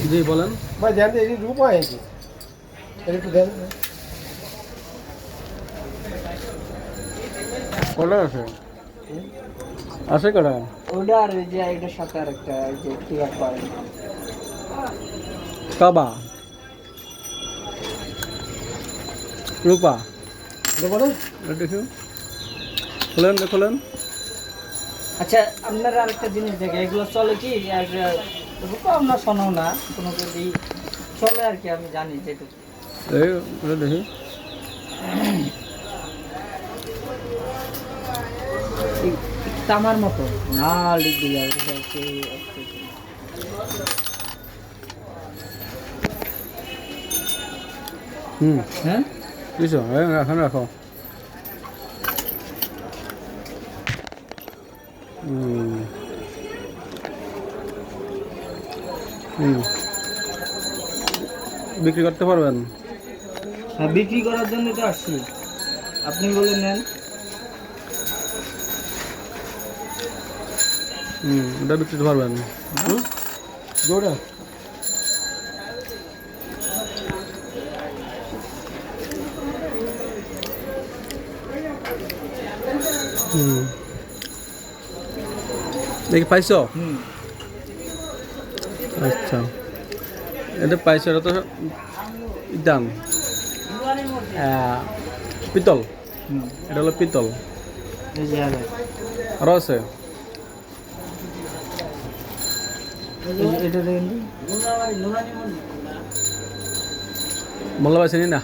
জি বলেন ভাই দেন তো, এই রূপা আছে এটা একটু দেন। কটা আছে আছে কটা ওটা আর ওই যে এটার সাথে আর একটা ওই যে টিকার পায় কাবা রূপা দেখো না দেখি খোলেন খোলেন আচ্ছা আপনারা আরেকটা জিনিস দেখে এগুলো চলে কি আর রূপা আমরা শোনাও না কোনো যদি চলে আর কি আমি জানি যেটুকু এই ওটা দেখি তামার মতো না লিখবি আর হ্যাঁ কিছু এখন রাখো হুম হুম বিক্রি করতে পারবেন হ্যাঁ বিক্রি করার জন্য তো আসছি আপনি বলে নেন ওটা বিক্রি করতে পারবেন জোড়া দেখি পাইছো হুম আচ্ছা এটা পাইছো এটা তো দাম পিতল হুম এটা হলো পিতল এই যে আরও আছে এটা দেখেন মোল্লা পাইছে নি না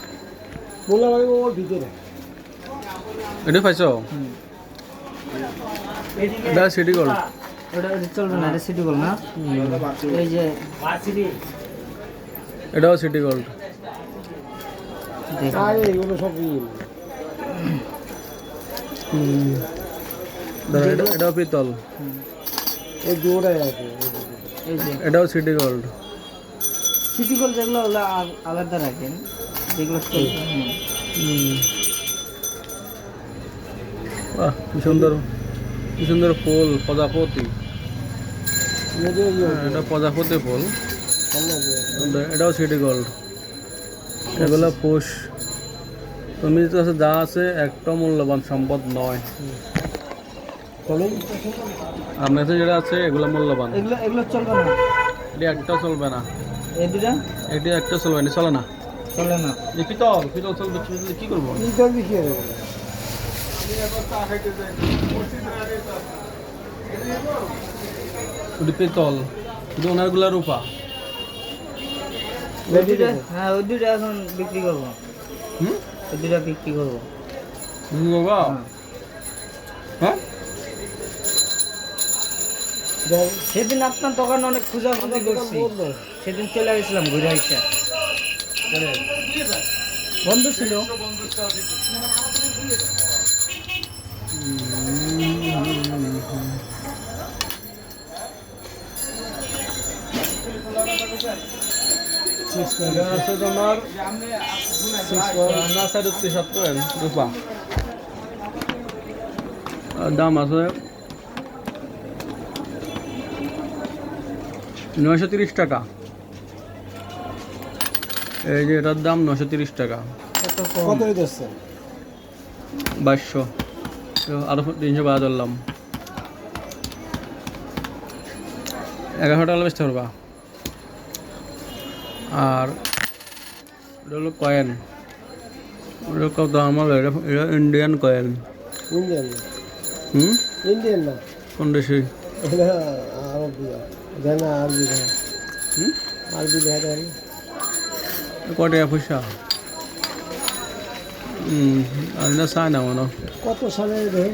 বললাম আমি ওর ভিতরে এটা পাইছো এটা সিটি গোল্ড ওটা চলবে না এটা সিটি গোল্ড না এই যে এটাও সিটি গোল্ড দেখুন। আরে এগুলো সব এটাও পিতল হুম, ওই জোড়াই আছে এই যে এটাও সিটি গোল্ড সিটি গোল্ড যেগুলো ওগুলো আলাদা রাখেন যেগুলো চলবে বাহ কি সুন্দর ফুল প্রজাপতি এটা প্রজাপতি ফুল এটাও সিটি গোল্ড এগুলো পুষ তুমি কাছে যা আছে একটা মূল্যবান সম্পদ নয় আপনার কাছে যেটা আছে এগুলো মূল্যবান এগুলো এগুলো চলবে না এটি একটা চলবে না এই দুটা এটি একটা চলবে না চলে না চলে না এই পিতল পিতল চলবে কি করবো জল দেখিয়ে দেবো ওটি পিতল কিন্তু ওনারগুলা রূপা ওই দুটা হ্যাঁ ওই দুটা এখন বিক্রি করবো হুম ওই দুটা বিক্রি করবো বাবা হ্যাঁ। হ্যাঁ সেদিন আপনার দোকানে অনেক খোঁজাখুঁজি করছি সেদিন চলে গেছিলাম ঘুরে আসা বন্ধ ছিল এটা আছে তোমার না সাড়ে 73 রূপা আর দাম আছে 930 টাকা এই যে এটার দাম 930 টাকা এত কম কত দিচ্ছে 2200 আরো 300 বাদ ধরলাম 1100 টাকা বেচতে পারবা আর এটা হলো কয়েন ওটা কত দাম হবে এটা ইন্ডিয়ান কয়েন ইন্ডিয়ান না হুম ইন্ডিয়ান না কোন দেশে এটা আরবি জানা আরবি ভাই হুম আরবি ভাই জানি কত টাকা পয়সা আমি না চাই না মনে হয়। কত সালে রে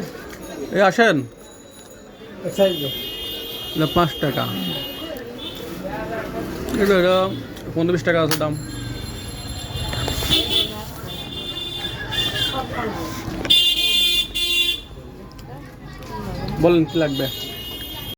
এই আসেন সাইজ এটা 5 টাকা এটা 15-20 টাকা আছে দাম বলেন কি লাগবে